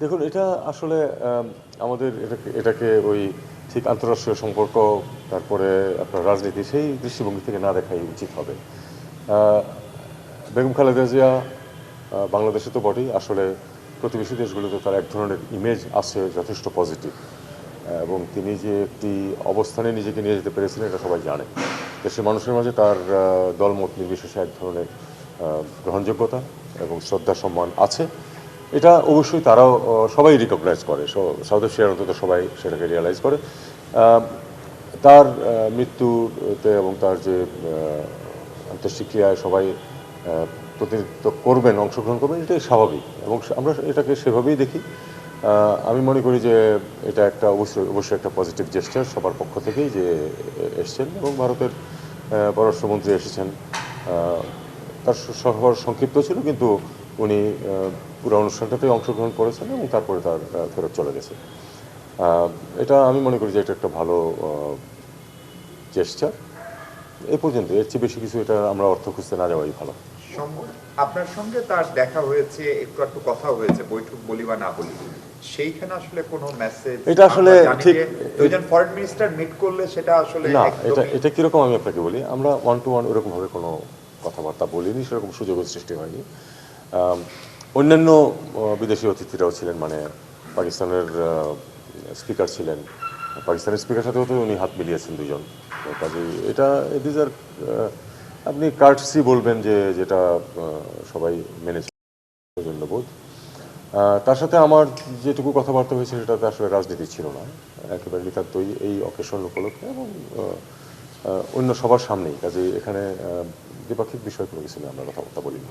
দেখুন, এটা আসলে আমাদের এটাকে ওই ঠিক আন্তঃরাষ্ট্রীয় সম্পর্ক, তারপরে আপনার রাজনীতি সেই দৃষ্টিভঙ্গি থেকে না দেখাই উচিত হবে। আহ, বেগম খালেদা জিয়া বাংলাদেশে তো বটেই, আসলে প্রতিবেশী দেশগুলোতে তার এক ধরনের ইমেজ আছে যথেষ্ট পজিটিভ, এবং তিনি যে একটি অবস্থানে নিজেকে নিয়ে যেতে পেরেছিলেন এটা সবাই জানে। দেশের মানুষের মাঝে তার দলমত নির্বিশেষে এক ধরনের গ্রহণযোগ্যতা এবং শ্রদ্ধা সম্মান আছে। এটা অবশ্যই তারাও সবাই রিকগনাইজ করে, সাউথ এশিয়ার অন্তত সবাই সেটাকে রিয়েলাইজ করে। তার মৃত্যুতে এবং তার যে অন্ত্যেষ্টিক্রিয়ায় সবাই প্রতিনিধিত্ব করবেন, অংশগ্রহণ করবেন, এটাই স্বাভাবিক এবং আমরা এটাকে সেভাবেই দেখি। আমি মনে করি যে এটা একটা অবশ্যই একটা পজিটিভ জেস্টার সবার পক্ষ থেকেই যে এসছেন, এবং ভারতের পররাষ্ট্রমন্ত্রী এসেছেন। তার সফর সংক্ষিপ্ত ছিল, কিন্তু উনি পুরো অনুষ্ঠানটাতে অংশগ্রহণ করেছেন এবং তারপরে তার ফেরত চলে গেছে। এটা আমি মনে করি যে এটা একটা ভালো জেস্টার। এ পর্যন্ত, এর চেয়ে বেশি কিছু এটা আমরা অর্থ খুঁজতে না যাওয়াই ভালো। আপনার সঙ্গে তার দেখা হয়েছে, একটু কথা হয়েছে, বৈঠক বলি বা না বলি, সেইখানে আসলে কোনো মেসেজ এটা আসলে ঠিক দুইজন ফরেন মিনিস্টার মিট করলে সেটা আসলে না, এটা কিরকম আমি আপনাকে বলি, আমরা ওয়ান টু ওয়ান ওরকম ভাবে কোনো কথাবার্তা বলিনি, সেরকম সুযোগও সৃষ্টি হয়নি। অন্যান্য বিদেশি অতিথিরাও ছিলেন, মানে পাকিস্তানের স্পিকার ছিলেন, পাকিস্তানের স্পিকার সাথেও তো উনি হাত মিলিয়েছেন দুজন। কাজেই এটা দিজ আর আপনি কার্টসি বলবেন যে যেটা সবাই মেনেছে, ধন্যবোধ। তার সাথে আমার যেটুকু কথাবার্তা হয়েছে সেটাতে আসলে রাজনীতি ছিল না, একেবারে নিতান্তই এই অকেশন উপলক্ষে এবং অন্য সবার সামনেই। কাজে এখানে দ্বিপাক্ষিক বিষয় কোনো কিছু নিয়ে আমরা কথাবার্তা বলিনি।